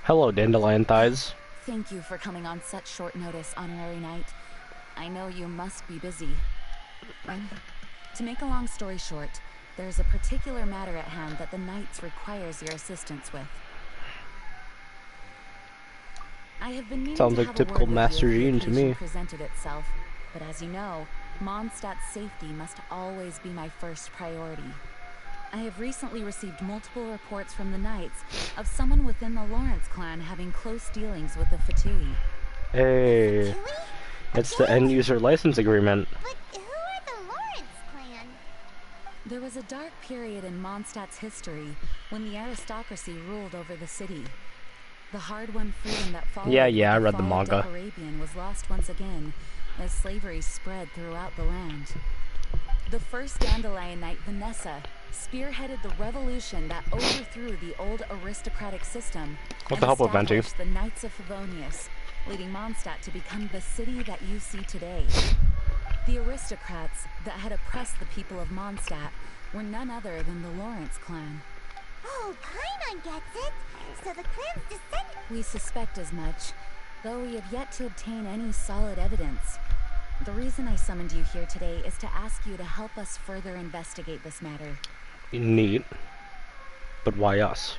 Hello, Dandelion Thighs. Thank you for coming on such short notice, Honorary Knight. I know you must be busy. Well, to make a long story short, there's a particular matter at hand that the Knights requires your assistance with. I have been meaning Sounds to like have a typical word with you Master if the Jean to occasion me. presented itself, but as you know, Mondstadt's safety must always be my first priority. I have recently received multiple reports from the Knights of someone within the Lawrence clan having close dealings with the Fatui. Hey, it's the end user license agreement. But who are the Lawrence clan? There was a dark period in Mondstadt's history when the aristocracy ruled over the city. The hard-won freedom that followed Yeah, with I the read the fall of manga. Decorabian was lost once again, as slavery spread throughout the land. The first Dandelion Knight, Vanessa, spearheaded the revolution that overthrew the old aristocratic system What and the hell, Venti? established the Knights of Favonius, leading Mondstadt to become the city that you see today. The aristocrats that had oppressed the people of Mondstadt were none other than the Lawrence clan. Oh, Paimon gets it. So the clan's descendant. We suspect as much, though we have yet to obtain any solid evidence. The reason I summoned you here today is to ask you to help us further investigate this matter. Neat. But why us?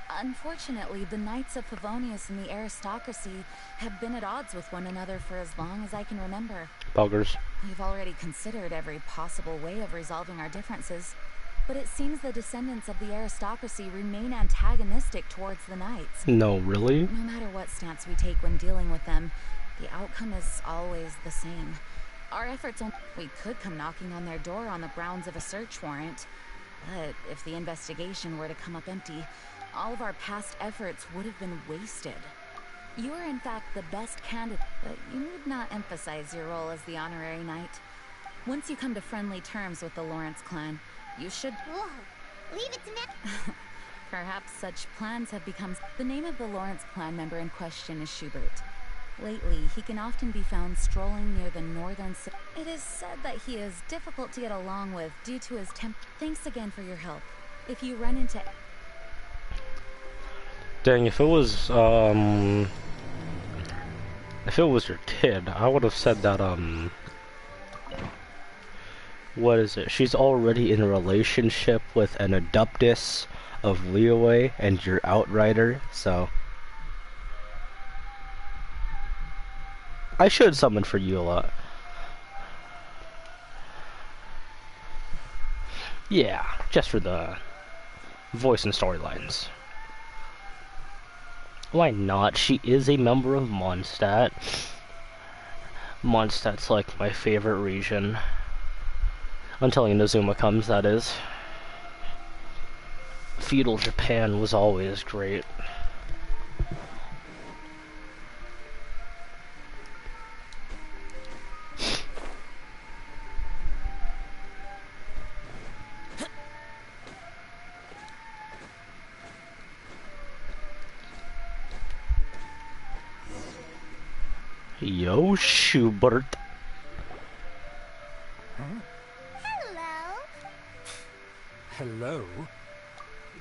Unfortunately, the Knights of Favonius and the aristocracy have been at odds with one another for as long as I can remember. Buggers. We've already considered every possible way of resolving our differences, but it seems the descendants of the aristocracy remain antagonistic towards the Knights. No, really? No matter what stance we take when dealing with them, the outcome is always the same. Our efforts we could come knocking on their door on the grounds of a search warrant, but if the investigation were to come up empty, all of our past efforts would have been wasted. You are in fact the best candidate, but you need not emphasize your role as the honorary knight. Once you come to friendly terms with the Lawrence clan, you should... Whoa, leave it to me. Perhaps such plans have become... The name of the Lawrence clan member in question is Schubert. Lately, he can often be found strolling near the northern city. It is said that he is difficult to get along with due to his Thanks again for your help. If you run into... Dang, if it was your kid, I would have said that, what is it? She's already in a relationship with an Adeptus of Leeway and your Outrider, so... I should summon for you a lot. Yeah, just for the voice and storylines. Why not? She is a member of Mondstadt. Mondstadt's like my favorite region. Until Inazuma comes, that is. Feudal Japan was always great. Yo, Schubert. Huh? Hello. Hello?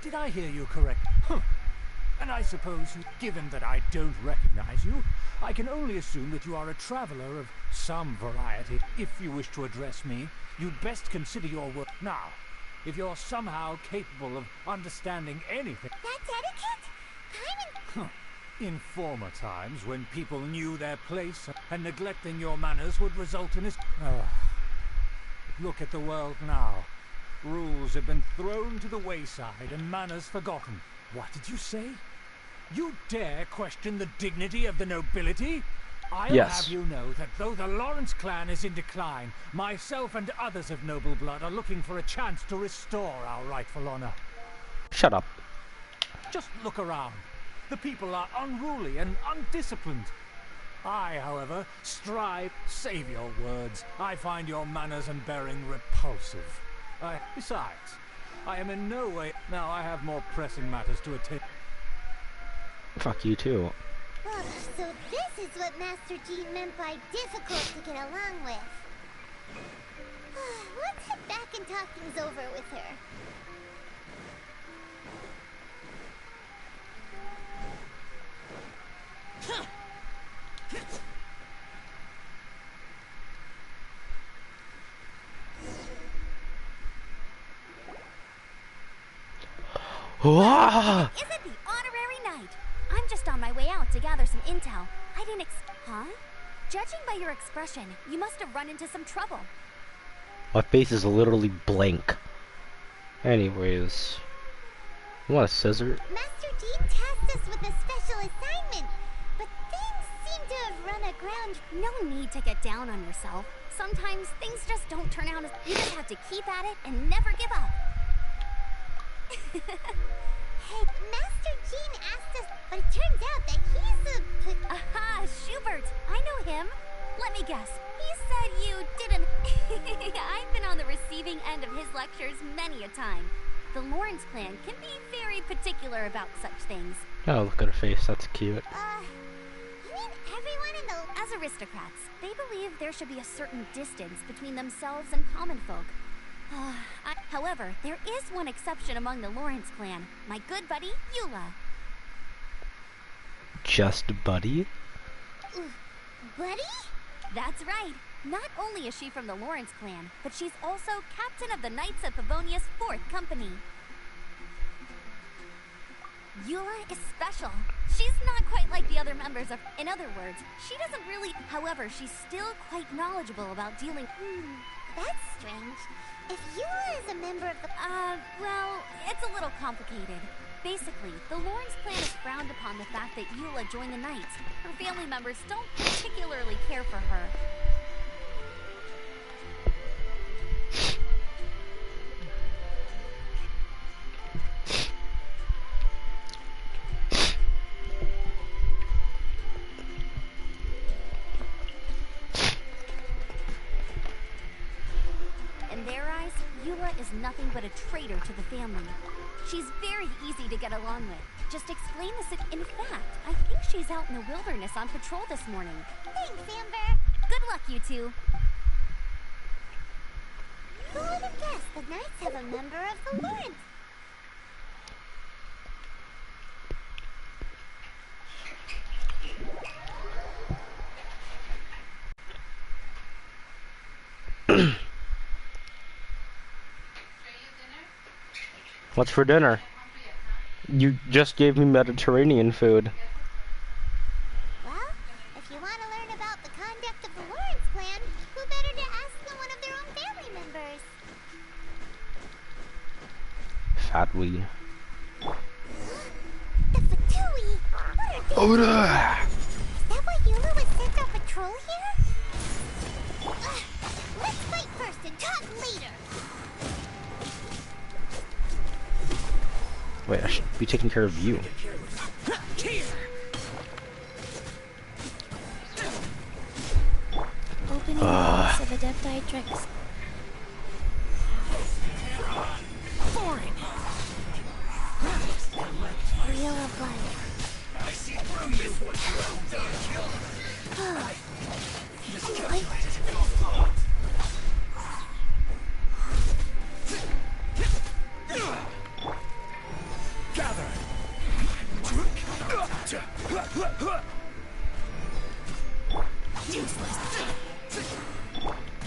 Did I hear you correct? Huh. And I suppose, given that I don't recognize you, I can only assume that you are a traveler of some variety. If you wish to address me, you'd best consider your work. Now, if you're somehow capable of understanding anything... That's etiquette? Paimon... In former times, when people knew their place and neglecting your manners would result in this... Look at the world now. Rules have been thrown to the wayside and manners forgotten. What did you say? You dare question the dignity of the nobility? I'll have you know that though the Lawrence clan is in decline, myself and others of noble blood are looking for a chance to restore our rightful honor. Shut up. Just look around. The people are unruly and undisciplined. I, however, strive... Save your words. I find your manners and bearing repulsive. Besides, I am in no way... Now I have more pressing matters to attend. Fuck you too. So this is what Master Jean meant by difficult to get along with. Let's head back and talk things over with her. Wah! Is it the honorary knight? I'm just on my way out to gather some intel. I didn't Huh? Judging by your expression, you must have run into some trouble. My face is literally blank. Anyways, you want a scissor? Master Dean tasked us with a special assignment, but things seem to have run aground. No need to get down on yourself. Sometimes things just don't turn out as... You just have to keep at it and never give up. Hey, Master Jean asked us, but it turns out that he's a... Aha, Schubert! I know him. Let me guess. He said you didn't... I've been on the receiving end of his lectures many a time. The Lawrence clan can be very particular about such things. Oh, look at her face. That's cute. You mean everyone in the... As aristocrats, they believe there should be a certain distance between themselves and common folk. However, there is one exception among the Lawrence clan. My good buddy, Eula. Just buddy? Buddy? That's right. Not only is she from the Lawrence clan, but she's also captain of the Knights of Favonia's 4th Company. Eula is special. She's not quite like the other members of... In other words, she doesn't really... However, she's still quite knowledgeable about dealing... That's strange. If Eula is a member of the... well, it's a little complicated. Basically, the Lawrence clan is frowned upon the fact that Eula joined the Knights. Her family members don't particularly care for her. In their eyes, Eula is nothing but a traitor to the family. She's very easy to get along with. Just explain this. In fact, I think she's out in the wilderness on patrol this morning. Thanks, Amber. Good luck, you two. Who would have guessed the Knights have a member of the Lawrence? What's for dinner? You just gave me Mediterranean food. Well, if you want to learn about the conduct of the Lawrence clan, who better to ask than one of their own family members? Fat weed. The Fatui! What are they? Oda! Is that why Eula was sent on patrol here? Let's fight first and talk later! Wait, I should be taking care of you. Opening box of Adepti tricks. Wheel of life.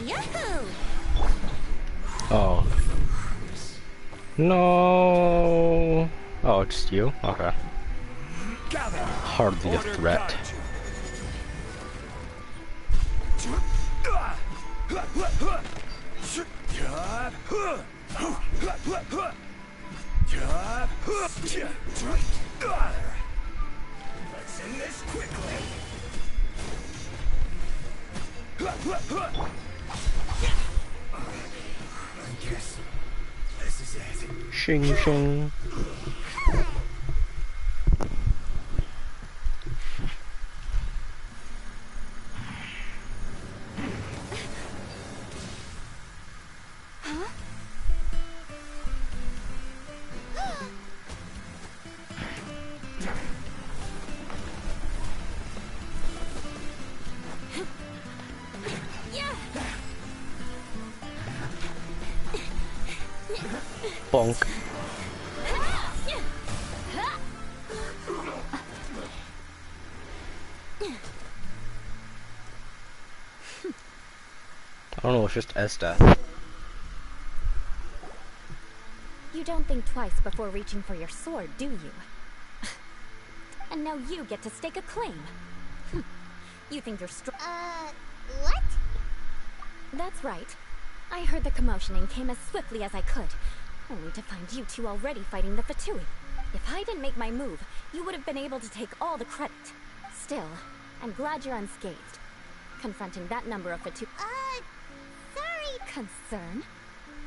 Yahoo! Oh. No. Oh, just you? Okay. Hardly a threat. Let's end this quickly. I guess this is it. Shing shing. Bonk. I don't know, it's just Esta. You don't think twice before reaching for your sword, do you? And now you get to stake a claim. You think you're strong? What? That's right. I heard the commotion and came as swiftly as I could, only to find you two already fighting the Fatui. If I didn't make my move, you would have been able to take all the credit. Still, I'm glad you're unscathed. Confronting that number of Fatui... Sorry. Concern?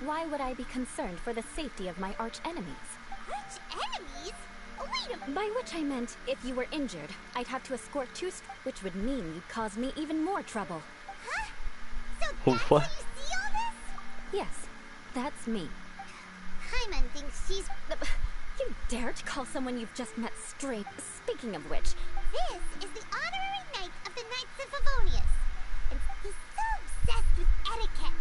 Why would I be concerned for the safety of my arch enemies? Arch enemies? Wait a minute. By which I meant, if you were injured, I'd have to escort two, which would mean you'd cause me even more trouble. Huh? So that's What? how you see all this? Yes, that's me. Paimon thinks she's... You dare to call someone you've just met straight? Speaking of which... This is the honorary knight of the Knights of Favonius. And he's so obsessed with etiquette.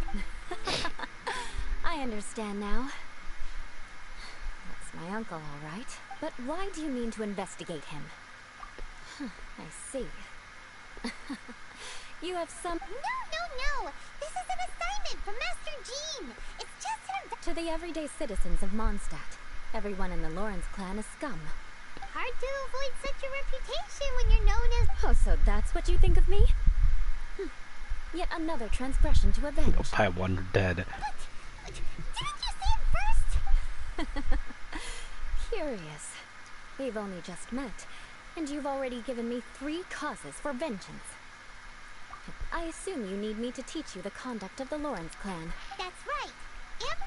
I understand now. That's my uncle, all right. But why do you mean to investigate him? I see. You have some... No. This is an assignment from Master Jean. It's just an... To the everyday citizens of Mondstadt, everyone in the Lawrence clan is scum. Hard to avoid such a reputation when you're known as... Oh, so that's what you think of me? Yet another transgression to avenge. I wonder dead. But didn't you say it first? Curious. We've only just met, and you've already given me 3 causes for vengeance. I assume you need me to teach you the conduct of the Lawrence clan. That's right.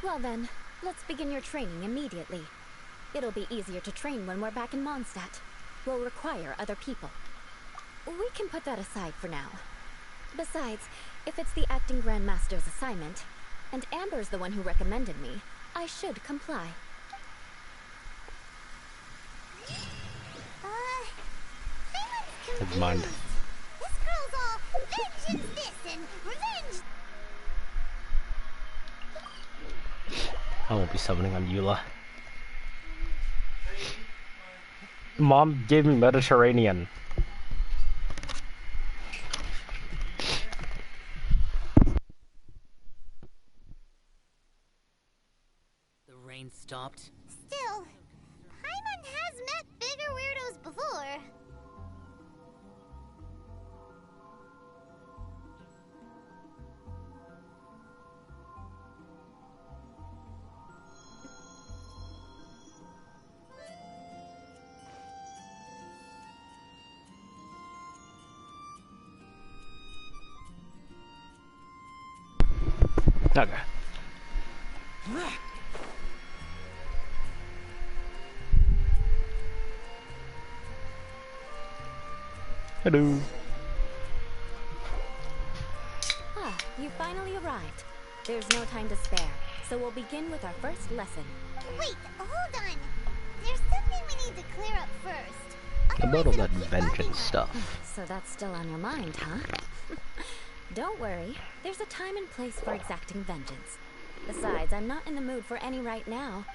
Well then, let's begin your training immediately. It'll be easier to train when we're back in Mondstadt. We'll require other people. We can put that aside for now. Besides, if it's the acting Grand Master's assignment, and Amber's the one who recommended me, I should comply. Paimon's confused. Never mind. This girl's all vengeance this and revenge... I won't be summoning on Eula. Mom gave me Mediterranean. The rain stopped. Still, Paimon has met bigger weirdos before. Okay. Hello. Ah, you finally arrived. There's no time to spare, so we'll begin with our first lesson. Wait, hold on. There's something we need to clear up first. About all Otherwise that it'll keep bugging vengeance us. stuff. So that's still on your mind, huh? Don't worry, there's a time and place for exacting vengeance. Besides, I'm not in the mood for any right now.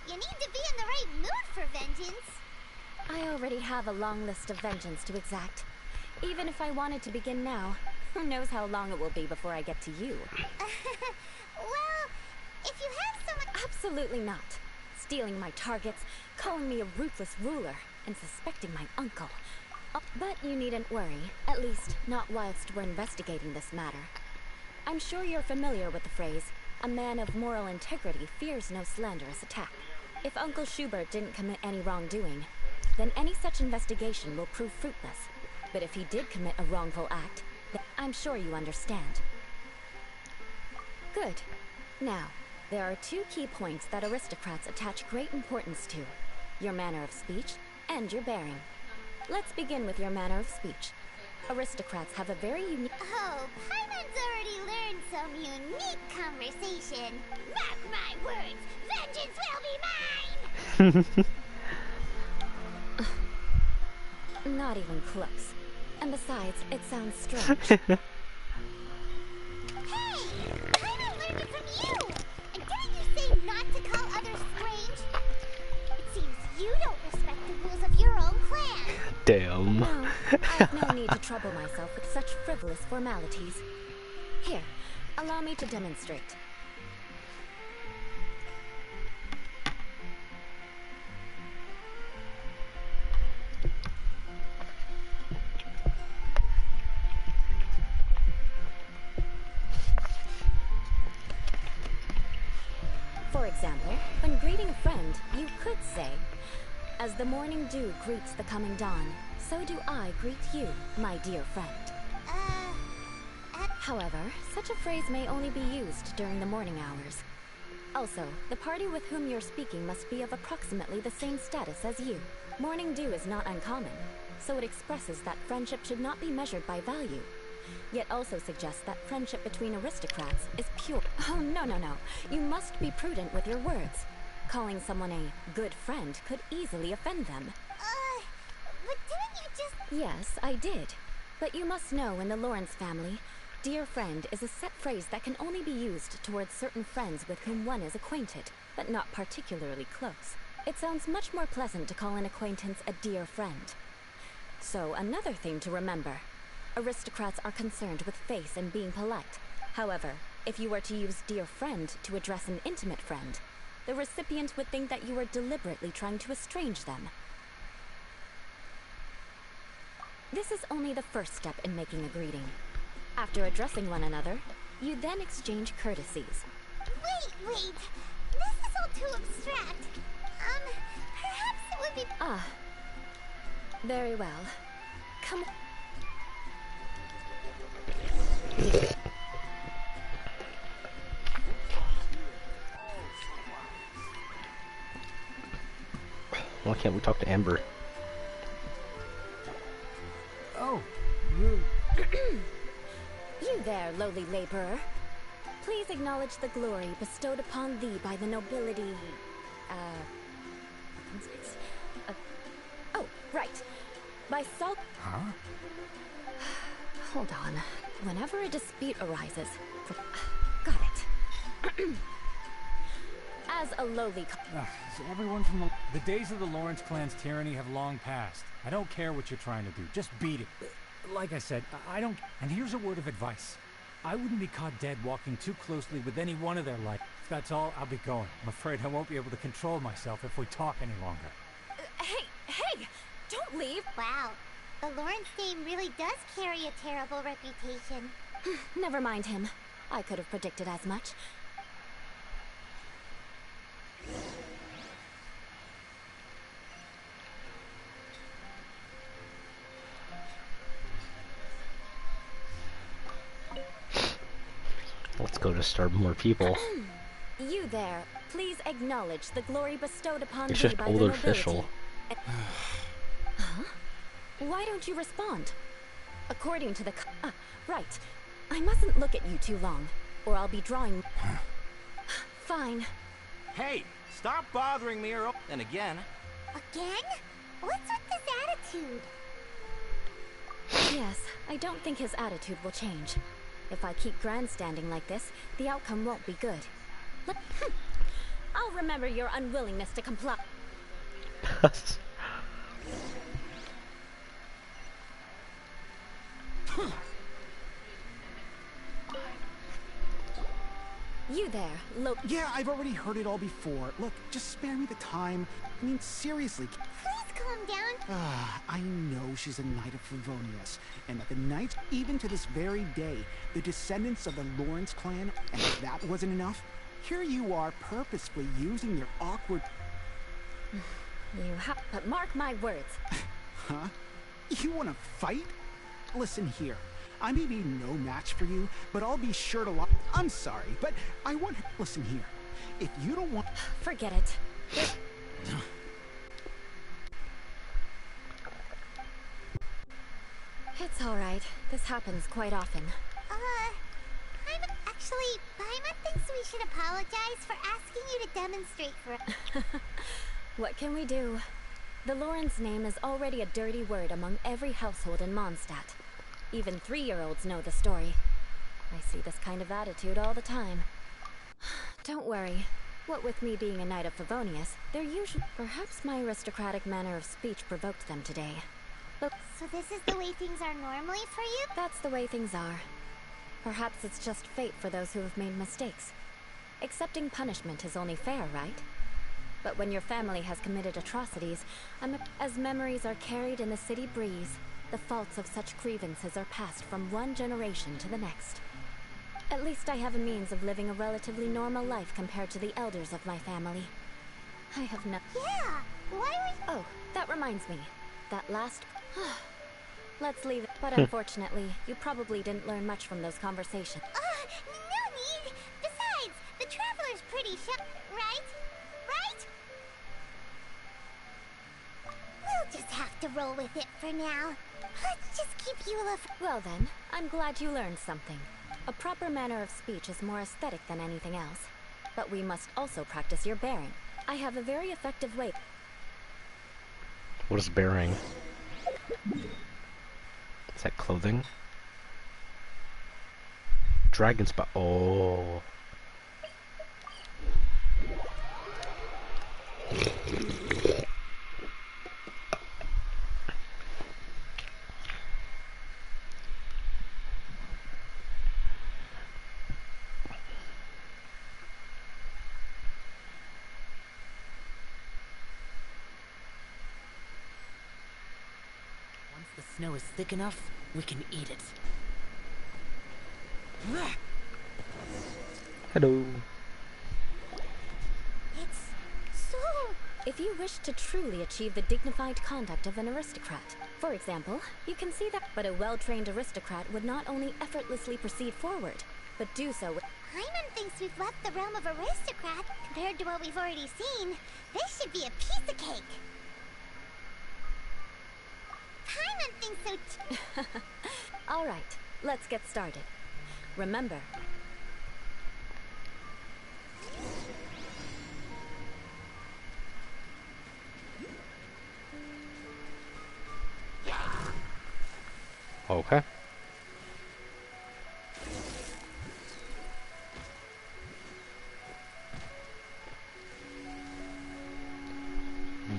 You need to be in the right mood for vengeance. I already have a long list of vengeance to exact. Even if I wanted to begin now, who knows how long it will be before I get to you. Well, if you have so much... Absolutely not. Stealing my targets, calling me a ruthless ruler, and suspecting my uncle. But you needn't worry, at least not whilst we're investigating this matter. I'm sure you're familiar with the phrase, a man of moral integrity fears no slanderous attack. If Uncle Schubert didn't commit any wrongdoing, then any such investigation will prove fruitless. But if he did commit a wrongful act, then I'm sure you understand. Good. Now, there are 2 key points that aristocrats attach great importance to: your manner of speech and your bearing. Let's begin with your manner of speech. Aristocrats have a very unique... Oh, Paimon's already learned some unique conversation. Mark my words, vengeance will be mine! Not even close. And besides, it sounds strange. Hey! Paimon learned it from you! And didn't you say not to call others strange? It seems you don't respect the rules of your own clan. Damn. No, I've no need to trouble myself with such frivolous formalities. Here, allow me to demonstrate. As the morning dew greets the coming dawn, so do I greet you, my dear friend. However, such a phrase may only be used during the morning hours. Also, the party with whom you're speaking must be of approximately the same status as you. Morning dew is not uncommon, so it expresses that friendship should not be measured by value, yet also suggests that friendship between aristocrats is pure. Oh, no, no, no. You must be prudent with your words. Calling someone a good friend could easily offend them. But didn't you just... Yes, I did. But you must know in the Lawrence family, dear friend is a set phrase that can only be used towards certain friends with whom one is acquainted, but not particularly close. It sounds much more pleasant to call an acquaintance a dear friend. So, another thing to remember. Aristocrats are concerned with face and being polite. However, if you were to use dear friend to address an intimate friend, the recipient would think that you were deliberately trying to estrange them. This is only the first step in making a greeting. After addressing one another, you then exchange courtesies. Wait! This is all too abstract. Perhaps it would be... Ah. Very well. Come... Why can't we talk to Amber? Oh, you... You there, lowly laborer. Please acknowledge the glory bestowed upon thee by the nobility... oh, right. By Salt... Huh? Hold on. Whenever a dispute arises... Got it. As a lowly... So everyone from the days of the Lawrence clan's tyranny have long passed. I don't care what you're trying to do. Just beat it. Like I said, I don't... And here's a word of advice. I wouldn't be caught dead walking too closely with any one of their like. If that's all, I'll be going. I'm afraid I won't be able to control myself if we talk any longer. Hey! Don't leave! Wow. The Lawrence name really does carry a terrible reputation. Never mind him. I could have predicted as much. Let's go disturb more people. You there, please acknowledge the glory bestowed upon It's thee just by old the official. nobility. Huh? Why don't you respond? According to the... right. I mustn't look at you too long, or I'll be drawing... Fine. Hey, stop bothering me or... And again... Again? What's with this attitude? Yes, I don't think his attitude will change. If I keep grandstanding like this, the outcome won't be good. I'll remember your unwillingness to comply. You there, Yeah, I've already heard it all before. Look, just spare me the time. I mean, seriously. Please calm down. I know she's a knight of Favonius, and that the knights, even to this very day, the descendants of the Lawrence clan, and if that wasn't enough, here you are purposefully using your awkward... But mark my words. Huh? You want to fight? Listen here. I may be no match for you, but I'll be sure to I'm sorry, but I want... Listen here. If you don't want... Forget it. It's alright. This happens quite often. Paimon thinks we should apologize for asking you to demonstrate for... What can we do? The Lawrence name is already a dirty word among every household in Mondstadt. Even 3-year-olds know the story. I see this kind of attitude all the time. Don't worry. What with me being a knight of Favonius, they're usually... Perhaps my aristocratic manner of speech provoked them today. But... So this is the way things are normally for you? That's the way things are. Perhaps it's just fate for those who have made mistakes. Accepting punishment is only fair, right? But when your family has committed atrocities, as memories are carried in the city breeze, the faults of such grievances are passed from one generation to the next. At least I have a means of living a relatively normal life compared to the elders of my family. I have not. Yeah, why were Oh, that reminds me. That last... Let's leave it. But unfortunately, you probably didn't learn much from those conversations. no need. Besides, the Traveler's pretty right? Right? We'll just have to roll with it for now. Let's just keep Eula Well then, I'm glad you learned something. A proper manner of speech is more aesthetic than anything else. But we must also practice your bearing. I have a very effective way. What is bearing? Is that clothing? Dragon spot. Oh. Once the snow is thick enough, we can eat it. Hello. It's so... If you wish to truly achieve the dignified conduct of an aristocrat, for example, you can see that. But a well-trained aristocrat would not only effortlessly proceed forward, but do so with... Paimon thinks we've left the realm of aristocrat. Compared to what we've already seen, this should be a piece of cake. Paimon thinks so too. All right, let's get started. Remember, Okay.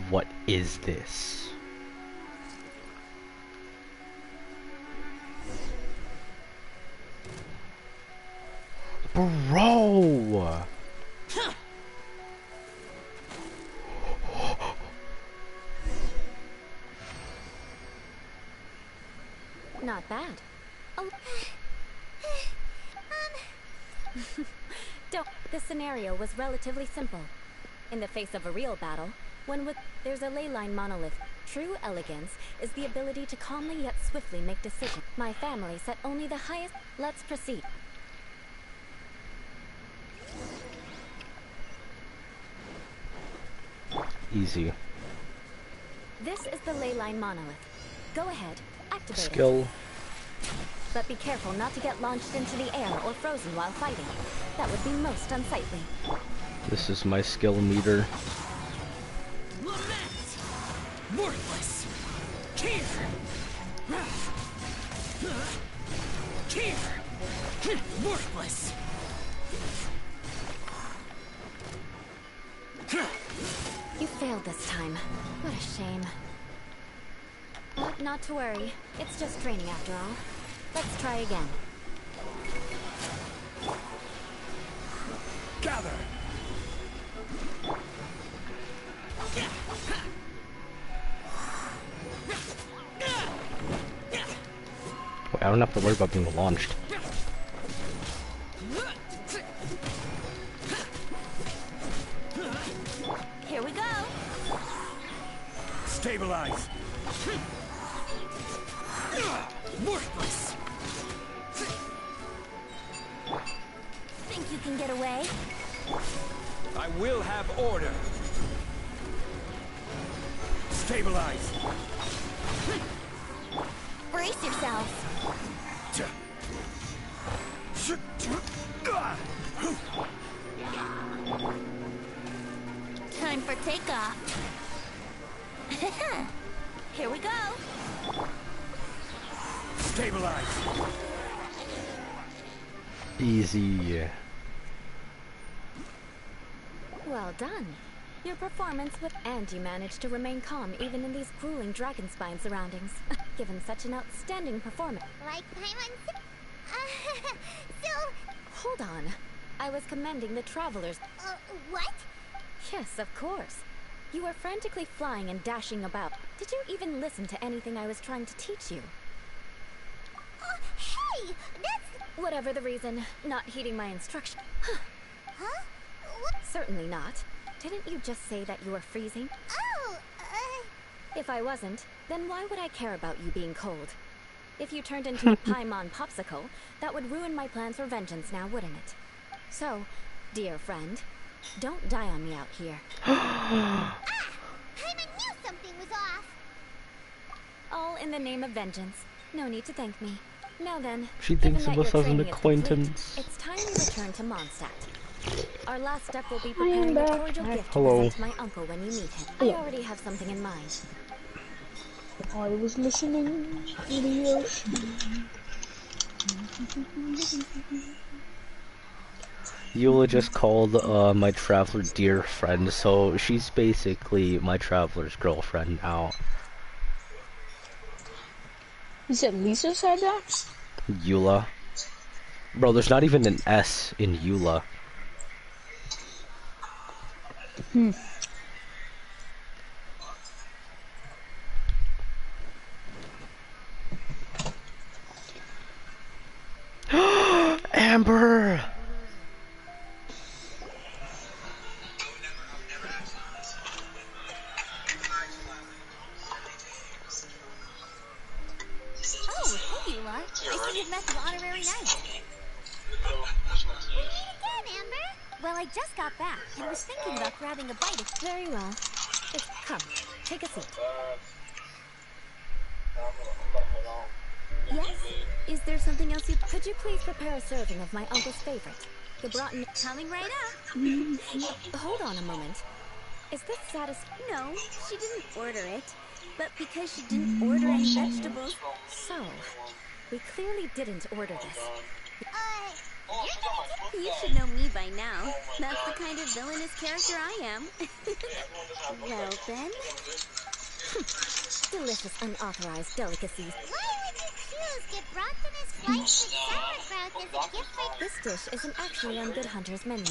What is this? Bro! not bad. Oh. Don't. The scenario was relatively simple. In the face of a real battle, there's a ley line monolith. True elegance is the ability to calmly yet swiftly make decisions. My family set only the highest. Let's proceed. Easy. This is the ley line monolith. Go ahead, activate Skill. it. But be careful not to get launched into the air or frozen while fighting. That would be most unsightly. This is my skill meter. Lament! Worthless! Here! Here! Worthless! You failed this time. What a shame. But not to worry. It's just training after all. Let's try again. Gather! Wait, I don't have to worry about being launched. Here we go! Stabilize! Worthless! Think you can get away? I will have order. Stabilize! Brace yourselves! Time for takeoff. Here we go. Stabilize! Easy. Well done. Your performance was... And you managed to remain calm even in these grueling dragon spine surroundings. Given such an outstanding performance. Like Paimon's... so... Hold on. I was commending the travelers. What? Yes, of course. You were frantically flying and dashing about. Did you even listen to anything I was trying to teach you? Hey! That's... Whatever the reason, not heeding my instruction. Huh? What? Certainly not. Didn't you just say that you were freezing? Oh, If I wasn't, then why would I care about you being cold? If you turned into a Paimon popsicle, that would ruin my plans for vengeance now, wouldn't it? So, dear friend, don't die on me out here. Paimon knew something was off. All in the name of vengeance. No need to thank me. Now then, She given thinks that of us your as an training is complete, acquaintance. it's time we return to Mondstadt. Our last step will be preparing a cordial gift to Hello. present to my uncle when you meet him. I already have something in mind. I was listening to the ocean. Eula just called my traveler dear friend, so she's basically my traveler's girlfriend now. You said Lisa said that? Eula. Bro, there's not even an S in Eula. Amber! Oh, hey, Eula. I see you've met the honorary knight. Meet again, Amber. Well, I just got back and was thinking about grabbing a bite of... Very well. Come, take a seat. Yes? Is there something else you... Could you please prepare a serving of my uncle's favorite? The broughton... Coming right up. Hold on a moment. Is this No, she didn't order it. But because she didn't order any vegetables... So, we clearly didn't order this. You should know me by now. That's the kind of villainous character I am. Well, then... Delicious unauthorized delicacies. Why would you choose Gibraltar's flights with sauerkraut as a gift for... This dish isn't actually on Good Hunter's menu.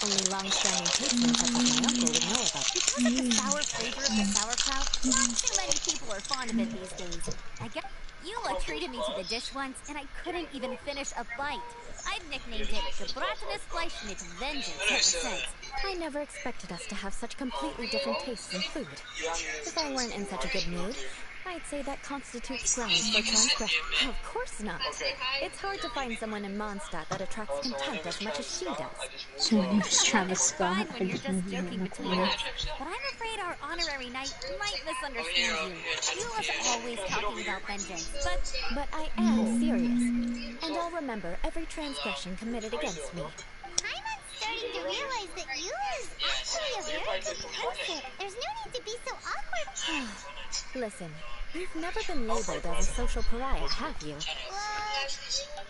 Only long-standing patrons such as my uncle would know about. Because of the sour flavor of the sauerkraut, not too many people are fond of it these days. I guess Eula treated me to the dish once, and I couldn't even finish a bite. I've nicknamed it Gebratenes Fleisch mit Vengeance ever since. I never expected us to have such completely different tastes in food. If I weren't in such a good mood, I'd say that constitutes grounds for transgression. Of course not. It's hard to find someone in Mondstadt that attracts contempt as much as she does. Someone who's Travis Scott. Fine when you're just joking between us, but I'm afraid our honorary knight might misunderstand you. Eula's always talking about vengeance, but I am serious, and I'll remember every transgression committed against me. I'm starting to realize that you is actually a very good person. There's no need to be so awkward. Listen, you've never been labeled as a social pariah, have you?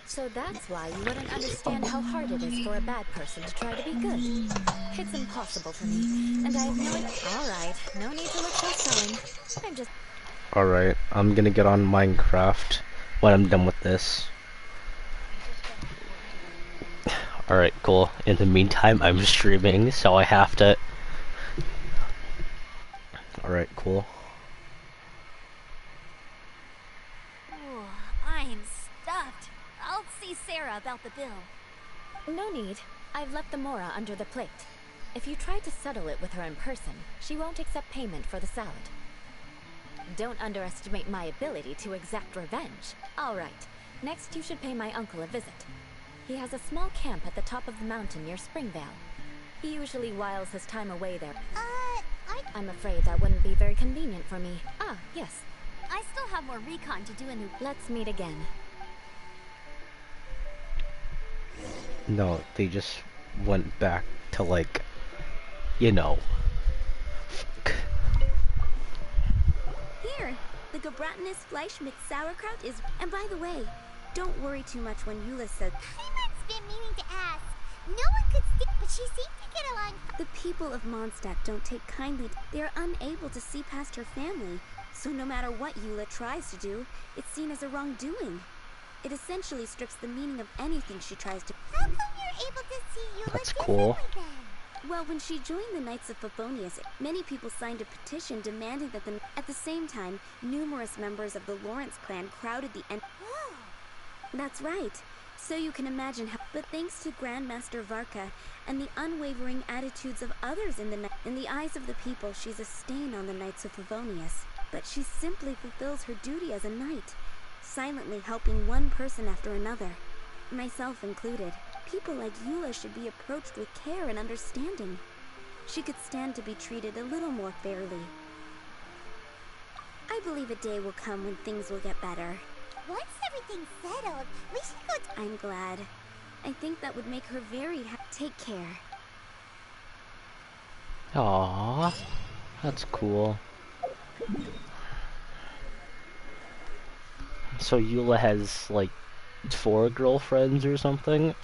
So that's why you wouldn't understand how hard it is for a bad person to try to be good. It's impossible for me, and I have no... Alright, no need to look so sullen. I'm just... Alright, I'm gonna get on Minecraft when I'm done with this. Alright, cool. In the meantime, I'm streaming, so I have to... Alright, cool. oh, I'm stuffed. I'll see Sarah about the bill. No need. I've left the Mora under the plate. If you try to settle it with her in person, she won't accept payment for the salad. Don't underestimate my ability to exact revenge. Alright, next you should pay my uncle a visit. He has a small camp at the top of the mountain near Springvale. He usually whiles his time away there. I'm afraid that wouldn't be very convenient for me. Ah, yes. I still have more recon to do in the... Let's meet again. No, they just went back to, like, you know. Fuck. Here, the Gebratenes Fleisch mit Sauerkraut is... And by the way, don't worry too much when Eula said... Paimon's been meaning to ask. No one could stick, but she seemed to get along. The people of Mondstadt don't take kindly. They are unable to see past her family. So no matter what Eula tries to do, it's seen as a wrongdoing. It essentially strips the meaning of anything she tries to... How come you're able to see Eula That's differently cool. then? Well, when she joined the Knights of Favonius, many people signed a petition demanding that the... At the same time, numerous members of the Lawrence clan crowded the end... Whoa. That's right. So you can imagine how. But thanks to Grandmaster Varka and the unwavering attitudes of others in the eyes of the people, she's a stain on the Knights of Favonius. But she simply fulfills her duty as a knight, silently helping one person after another, myself included. People like Eula should be approached with care and understanding. She could stand to be treated a little more fairly. I believe a day will come when things will get better. Once everything's settled, we should go to— I'm glad. I think that would make her very happy. Take care. Aww, that's cool. So Eula has like 4 girlfriends or something?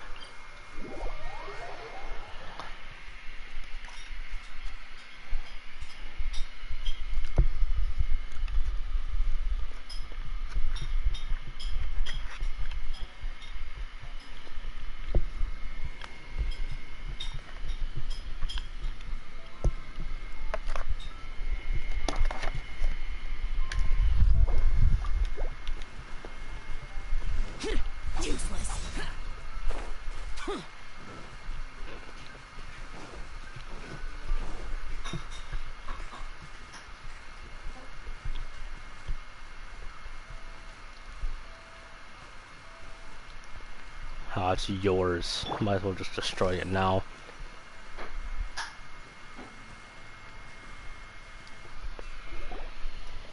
Ah, it's yours. Might as well just destroy it now.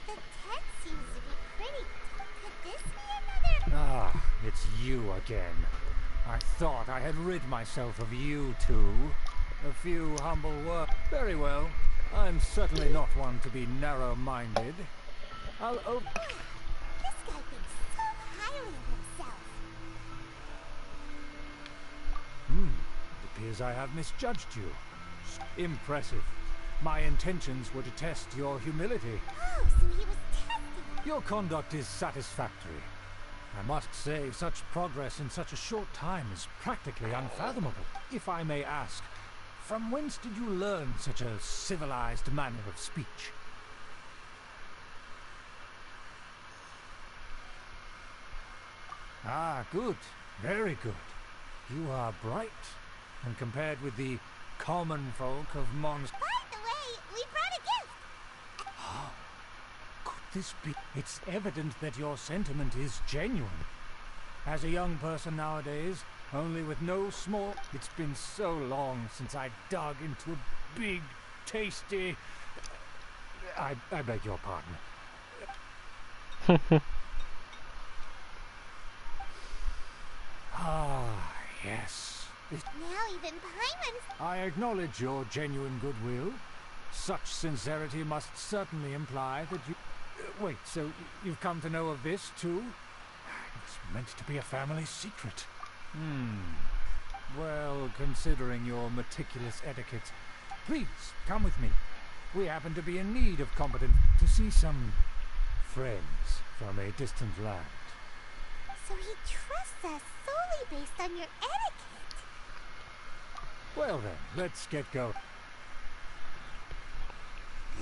The tent seems to be pretty. Could this be another— Ah, it's you again. I thought I had rid myself of you two. A few humble words. Very well. I'm certainly not one to be narrow-minded. I'll open... This guy thinks so highly of himself. It appears I have misjudged you. Impressive. My intentions were to test your humility. Oh, so he was testing— Your conduct is satisfactory. I must say, such progress in such a short time is practically unfathomable. If I may ask, from whence did you learn such a civilized manner of speech? Ah, good. Very good. You are bright, and compared with the common folk of Mons... By the way, we brought a gift! Could this be? It's evident that your sentiment is genuine. As a young person nowadays, only with no small... It's been so long since I dug into a big, tasty... I beg your pardon. Ah, yes. Now even Paimon's— I acknowledge your genuine goodwill. Such sincerity must certainly imply that you... wait, so you've come to know of this, too? It's meant to be a family secret. Well, considering your meticulous etiquette, please, come with me. We happen to be in need of competent... to see some... friends from a distant land. So he trusts us solely based on your etiquette. Well then, let's get going.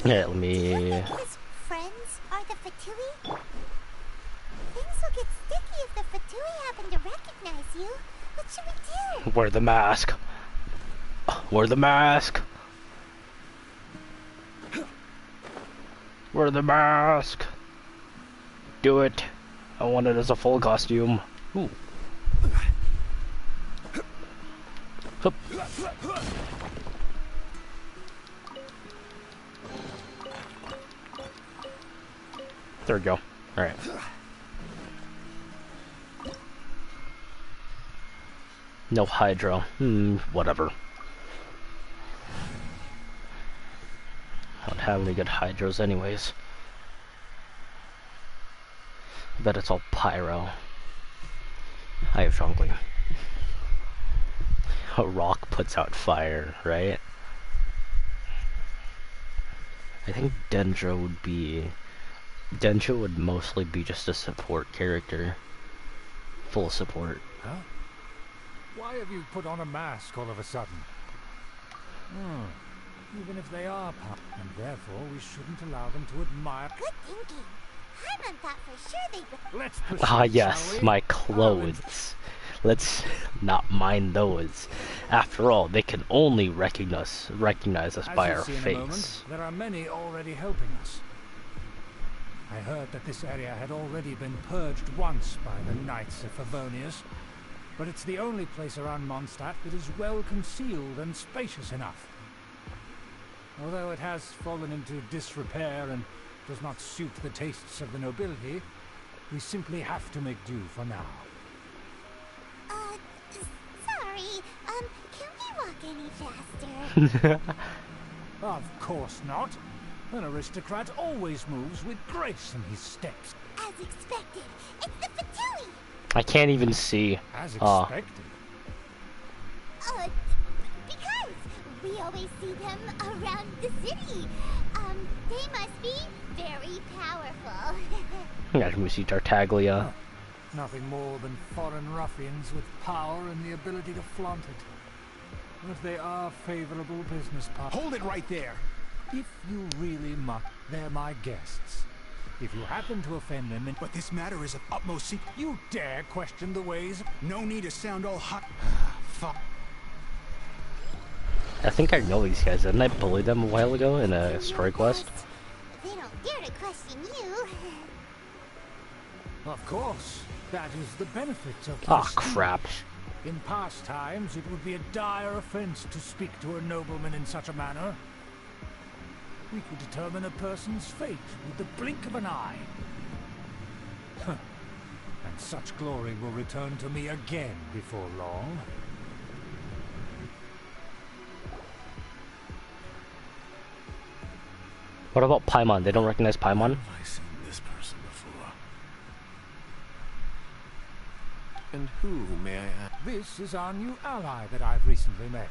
Yeah, let Do you me... think his friends are the Fatui? Things will get sticky if the Fatui happen to recognize you. What should we do? Wear the mask. Wear the mask. Wear the mask. Do it. I want it as a full costume. Ooh. Hup. There we go. Alright. No hydro. Whatever. I don't have any good hydros anyways. Bet it's all pyro. I have Zhongli. A rock puts out fire, right? I think Dendro would be... Dendro would mostly be just a support character. Full support. Huh? Why have you put on a mask all of a sudden? Even if they are and therefore we shouldn't allow them to admire... Good thinking. Paimon thought for sure they'd be... Let's proceed, Ah, shall yes, we? my clothes. Let's not mind those. After all, they can only recognize us As by you'll our see in a moment, face. there are many already helping us. I heard that this area had already been purged once by the Knights of Favonius, but it's the only place around Mondstadt that is well concealed and spacious enough. Although it has fallen into disrepair and does not suit the tastes of the nobility, we simply have to make do for now. Sorry, can we walk any faster? Of course not. An aristocrat always moves with grace in his steps. As expected, it's the Fatui! I can't even see. As expected. Because we always see them around the city. They must be very powerful. Yeah, we see Tartaglia. Nothing more than foreign ruffians with power and the ability to flaunt it. But they are favorable business partners. Hold it right there! If you really must, they're my guests. If you happen to offend them in... But this matter is of utmost secret. You dare question the ways of... No need to sound all hot. Fuck. I think I know these guys. Didn't I bully them a while ago in a story quest? They don't dare to question you. Of course. That is the benefit of... Ah, crap. In past times, it would be a dire offense to speak to a nobleman in such a manner. We could determine a person's fate with the blink of an eye. And such glory will return to me again before long. What about Paimon? They don't recognize Paimon? Have I seen this person before? And who, may I ask? This is our new ally that I've recently met.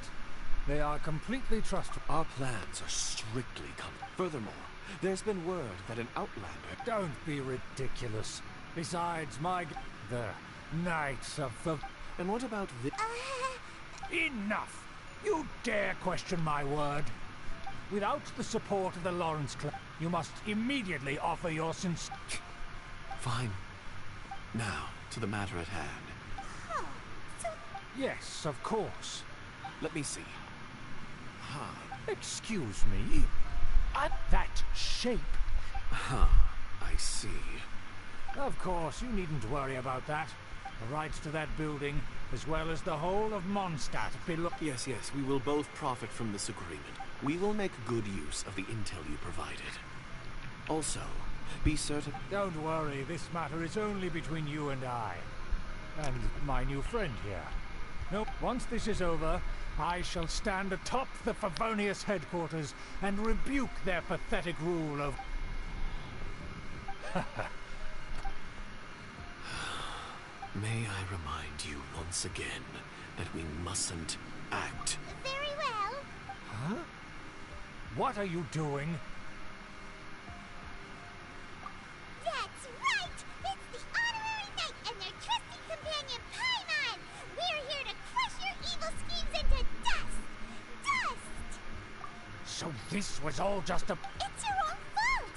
They are completely trustworthy. Our plans are strictly Furthermore, there's been word that an outlander... Don't be ridiculous. Besides, the Knights of... And what about this? Enough! You dare question my word? Without the support of the Lawrence clan, you must immediately offer your Fine. Now, to the matter at hand. Yes, of course. Let me see. Excuse me? That shape? I see. Of course, you needn't worry about that. The rights to that building, as well as the whole of Mondstadt, belong... Yes, we will both profit from this agreement. We will make good use of the intel you provided. Also, be certain... Don't worry, this matter is only between you and I. And my new friend here. No, once this is over, I shall stand atop the Favonius headquarters and rebuke their pathetic rule of... May I remind you once again that we mustn't act. Very well. Huh? What are you doing? That's right! It's the honorary knight and their trusty companion, Paimon! We're here to crush your evil schemes into dust! Dust! So this was all just a... It's your own fault!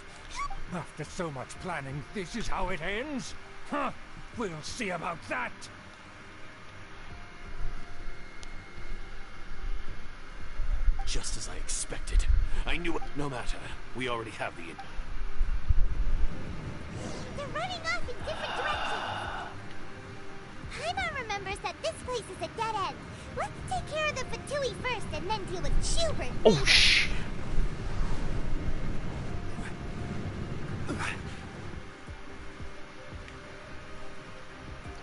After so much planning, this is how it ends? Huh? We'll see about that! Just as I expected. I knew it. No matter. We already have the... They're running off in different directions! Paimon remembers that this place is a dead end. Let's take care of the Fatui first and then deal with Schubert. Oh, shh!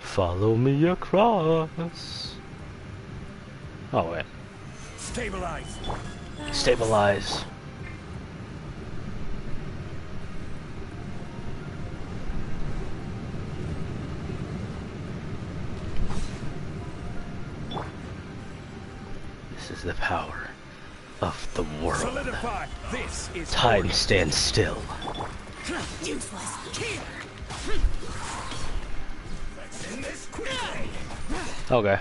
Follow me across. Oh, wait. Stabilize. Stabilize. This is the power of the world. Solidify. This is Time stands still. Useless. Let's end this quickly. Okay.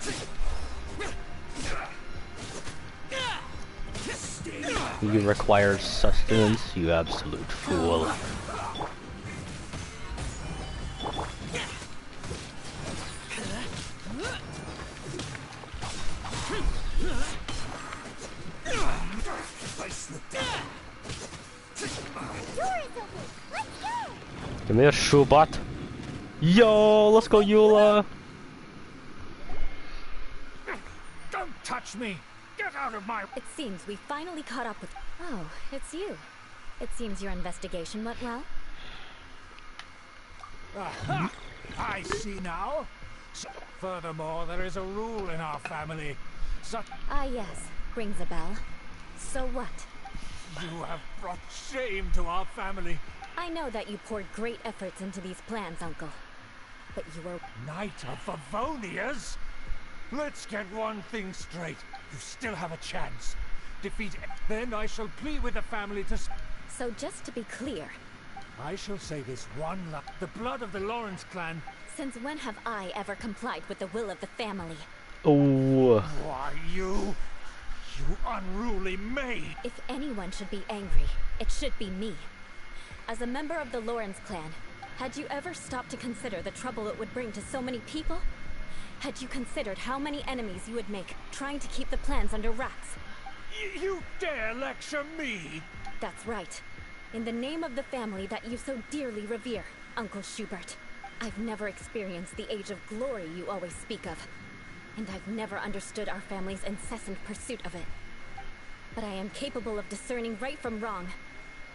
You require sustenance, you absolute fool. The door is open. Let's go. Give me a shoebot. Yo, let's go, Eula. Don't touch me! Get out of my... It seems we finally caught up with... Oh, it's you. It seems your investigation went well. Aha! I see now. Furthermore, there is a rule in our family. Ah, yes. Rings a bell. So what? You have brought shame to our family. I know that you poured great efforts into these plans, Uncle. But you were... Knight of Favonias? Let's get one thing straight. You still have a chance. Defeat... Then I shall plead with the family to... So just to be clear... I shall say this one the blood of the Lawrence clan... Since when have I ever complied with the will of the family? Oh. Why, you unruly maid! If anyone should be angry, it should be me. As a member of the Lawrence clan, had you ever stopped to consider the trouble it would bring to so many people? Had you considered how many enemies you would make trying to keep the plans under wraps? You dare lecture me? That's right. In the name of the family that you so dearly revere, Uncle Schubert. I've never experienced the age of glory you always speak of. And I've never understood our family's incessant pursuit of it. But I am capable of discerning right from wrong.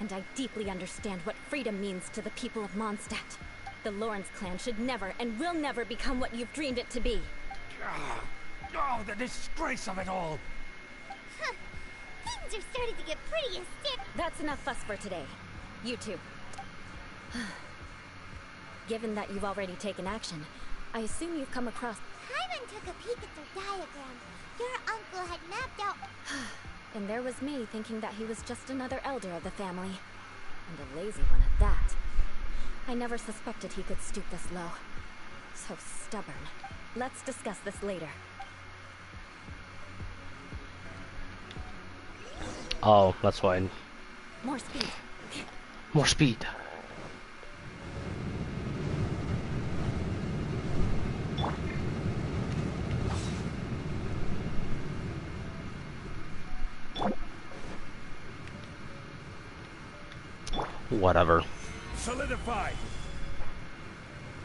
And I deeply understand what freedom means to the people of Mondstadt. The Lawrence clan should never and will never become what you've dreamed it to be. Oh, the disgrace of it all! Huh. Things are starting to get pretty stiff. That's enough fuss for today. You two. Given that you've already taken action, I assume you've come across... Hyman took a peek at their diagram. Your uncle had mapped out... And there was me thinking that he was just another elder of the family. And a lazy one at that. I never suspected he could stoop this low. So stubborn. Let's discuss this later. Oh, that's fine. More speed. More speed. Whatever. Solidify.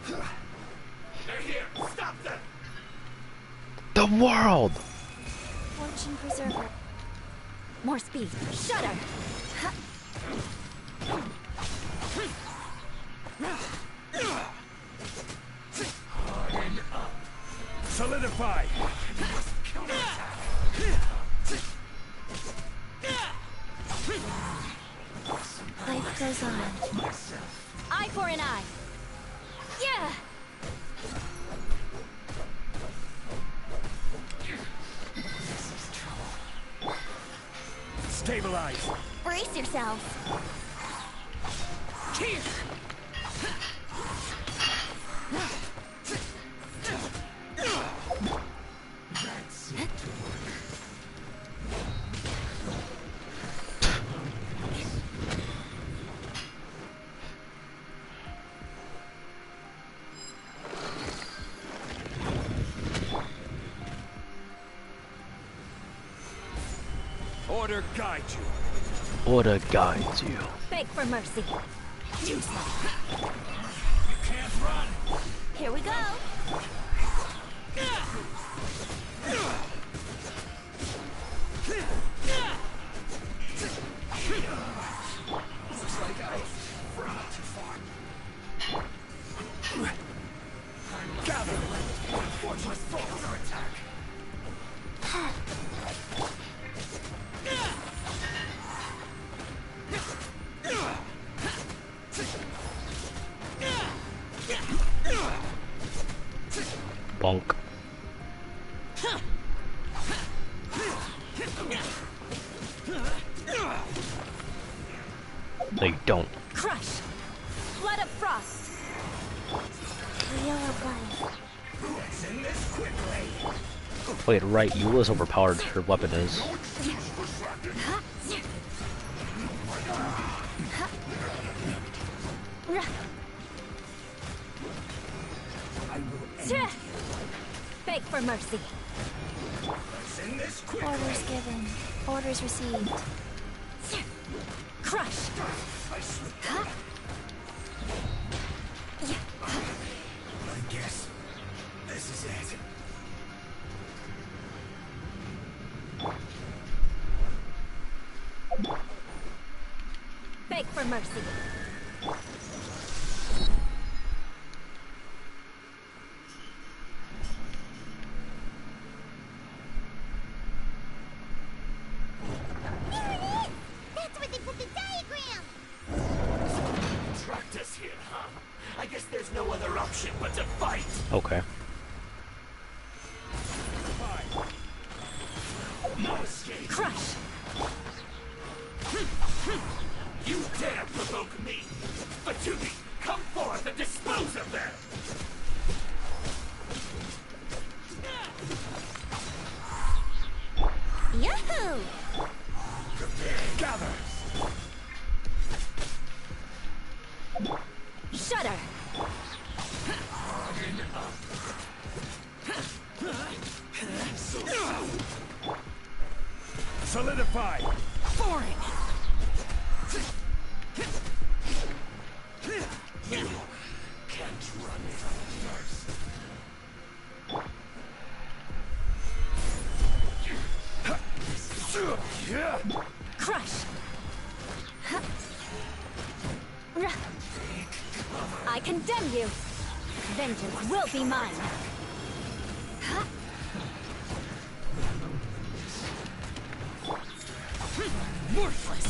They're here. Stop them. The world. Fortune preserver. More speed. Shudder. Solidify. Life goes on. Eye for an eye. Yeah. Stabilize. Brace yourselves. Order guide you. Order guides you. Beg for mercy. You can't run. Here we go. Looks like I brought too far. Gather. Fortress full under attack. Bonk. They don't. Crush. Flood of frost. Yellow blood. Let's end this quickly. Wait, right, Eula's overpowered. Her weapon is. Beg for mercy. Let's end this quickly. Orders given. Orders received. Crush. mercy. There it is! That's where they put the diagram! Trapped us here, huh? I guess there's no other option but to fight! Okay. No escape! Crush! You dare provoke me! Fatui, come forth and dispose of them! Yahoo! Gather! Shudder! Solidify! Boring! You can't run from thirst. Crush! I condemn you! Vengeance will be mine! Worthless!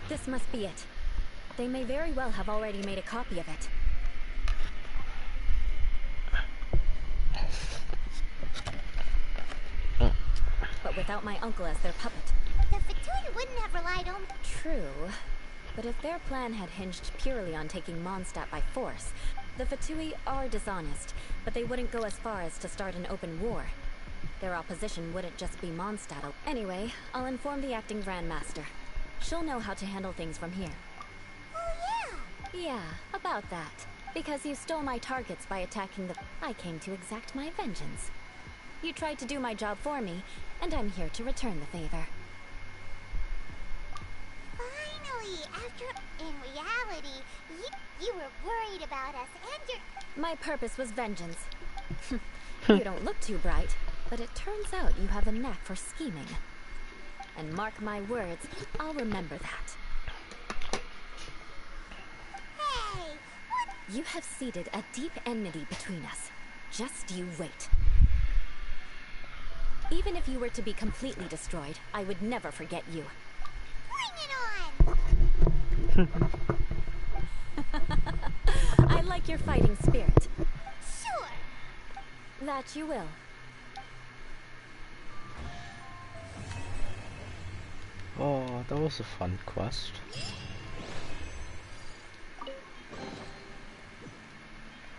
This must be it. They may very well have already made a copy of it. But without my uncle as their puppet. The Fatui wouldn't have relied on... True. But if their plan had hinged purely on taking Mondstadt by force, the Fatui are dishonest, but they wouldn't go as far as to start an open war. Their opposition wouldn't just be Mondstadt. Anyway, I'll inform the acting Grandmaster. She'll know how to handle things from here. Oh, yeah! Yeah, about that. Because you stole my targets by attacking the... I came to exact my vengeance. You tried to do my job for me, and I'm here to return the favor. Finally, after... In reality, you were worried about us and your... My purpose was vengeance. You don't look too bright, but it turns out you have a knack for scheming. And mark my words, I'll remember that. Hey, what? You have seeded a deep enmity between us. Just you wait. Even if you were to be completely destroyed, I would never forget you. Bring it on! I like your fighting spirit. Sure! That you will. Oh, that was a fun quest.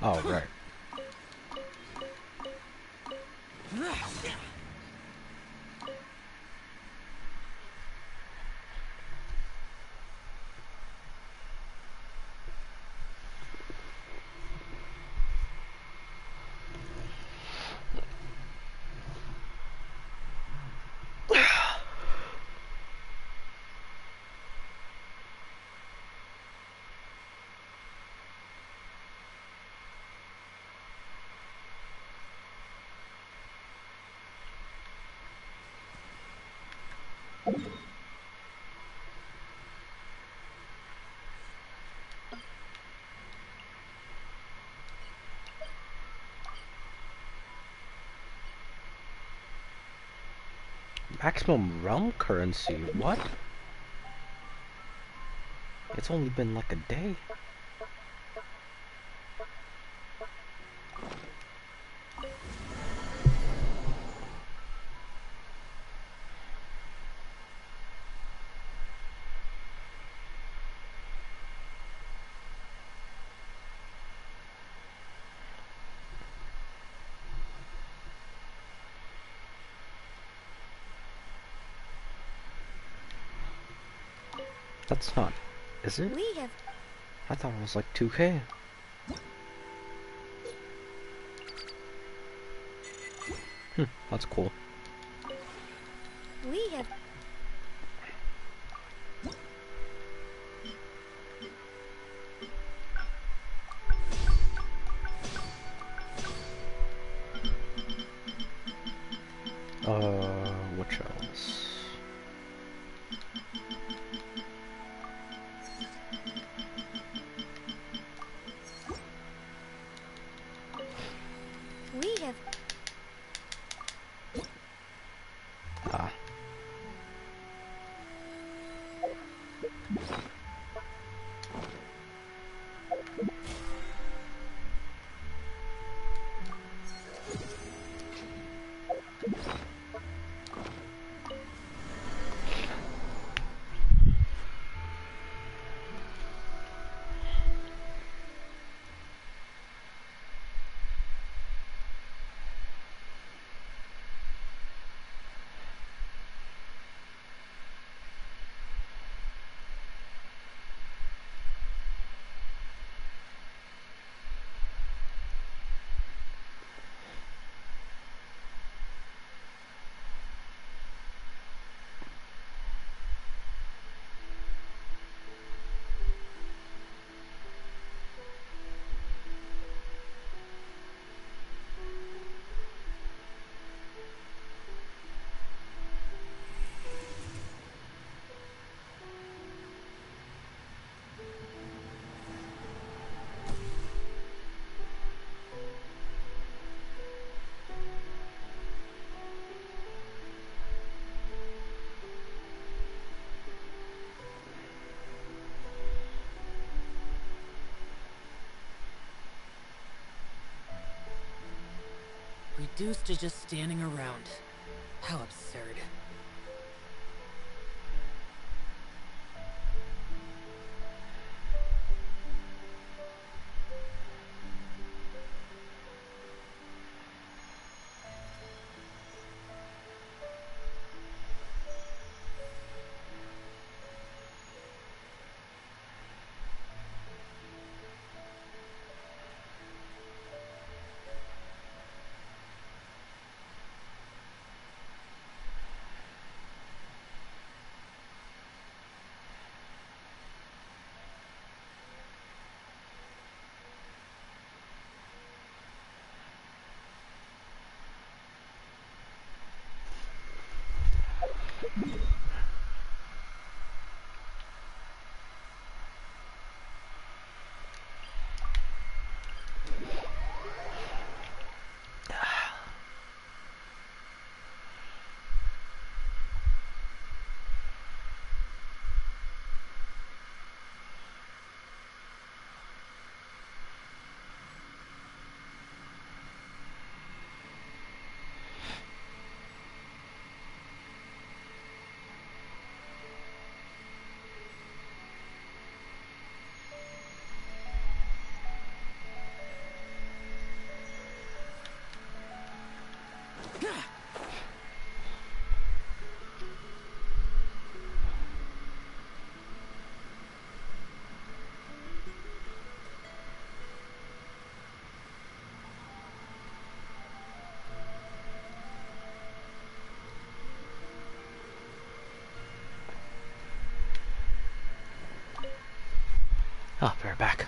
Oh, right. Maximum realm currency, what? It's only been like a day. That's not, is it? We have... I thought it was like 2K. That's cool. We have... Which else? Reduced to just standing around. How absurd. Oh, we're back.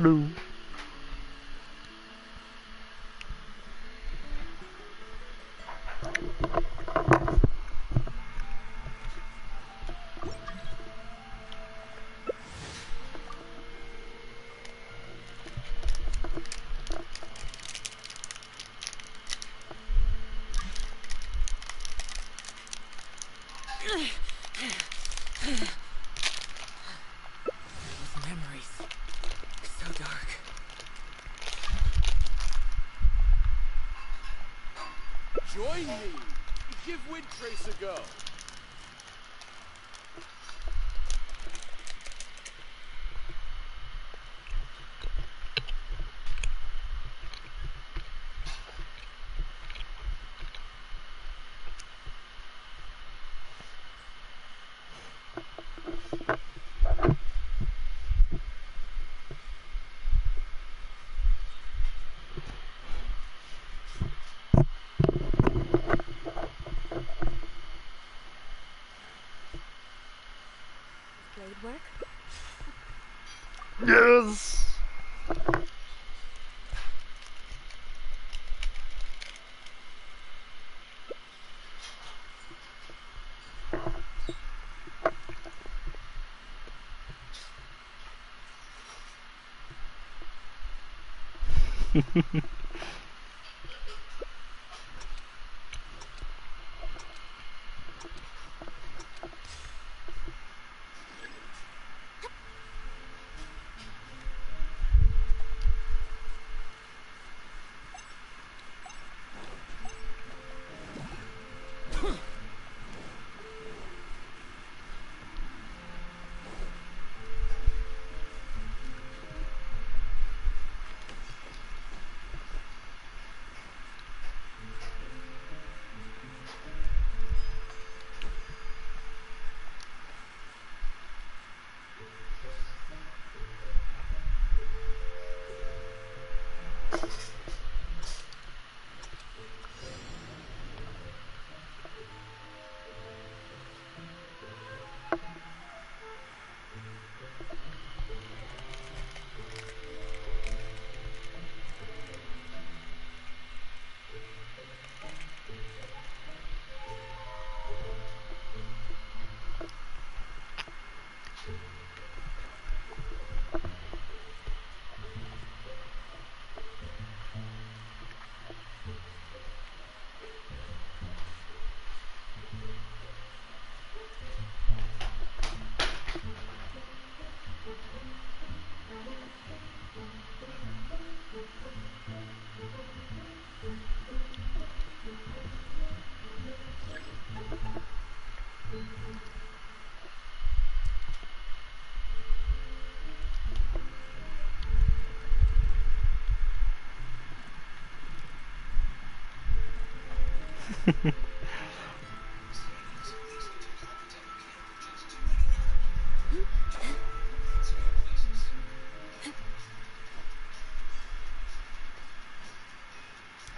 Hello. Those memories. So dark. Join me! Give Windtrace a go! Blade work? Yes!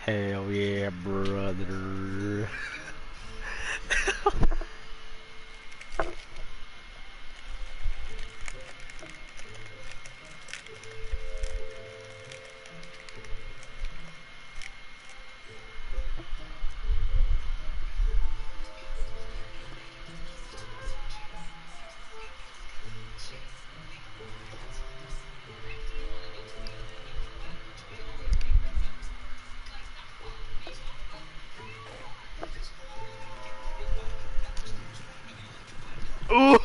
Hell yeah, brother. Ooh.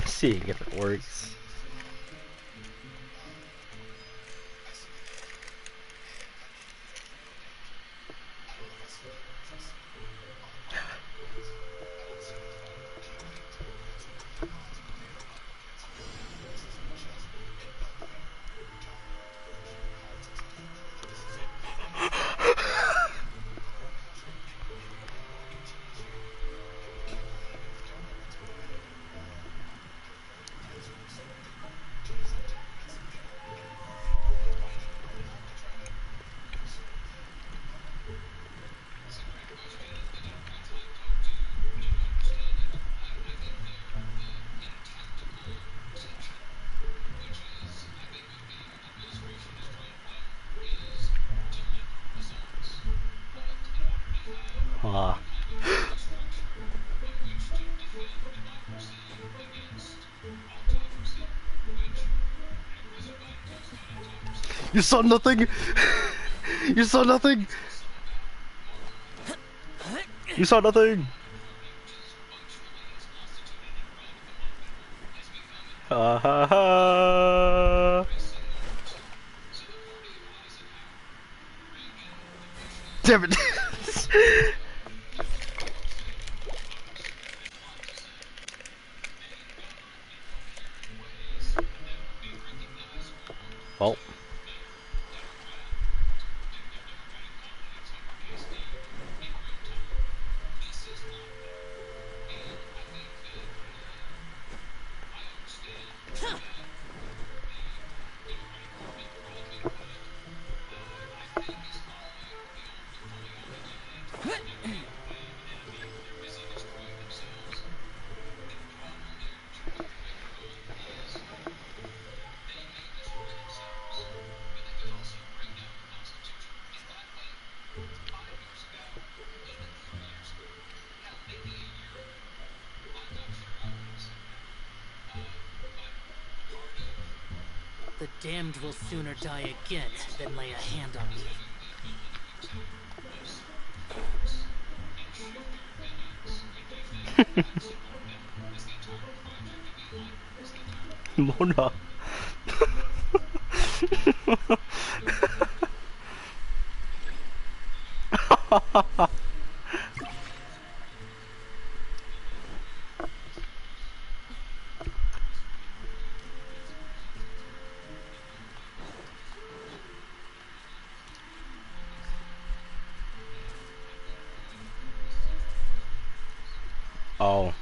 Seeing if it works. Ah. You saw nothing! You saw nothing! You saw nothing! Ha ha ha! Damn it! Well. The damned will sooner die again than lay a hand on me. Mona. Oh.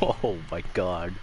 Oh my god.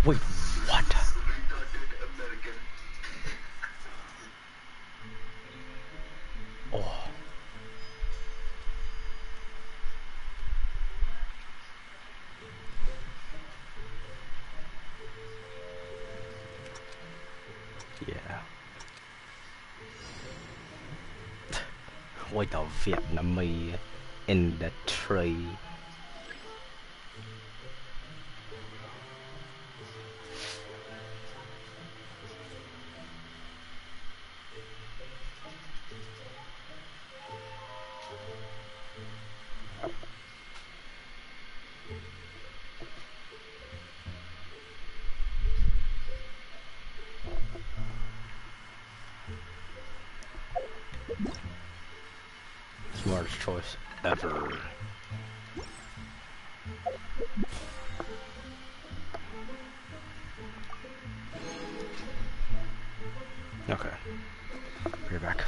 Wait, what? Oh. Yeah. Wait, a Vietnamese in the tree. Smartest choice ever. Okay. Be right back.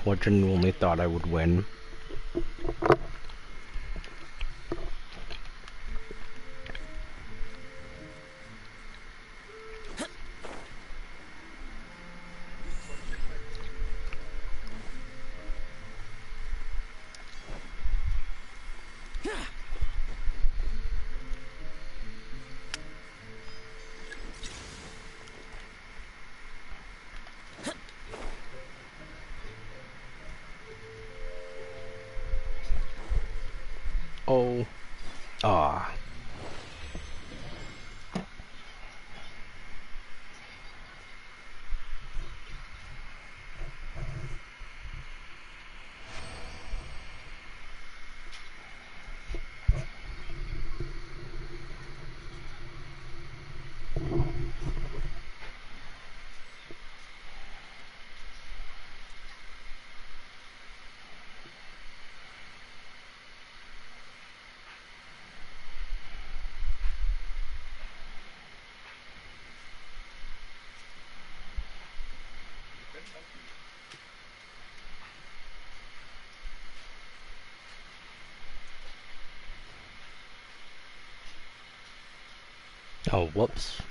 I genuinely thought I would win. Oh. Ah. Oh, whoops.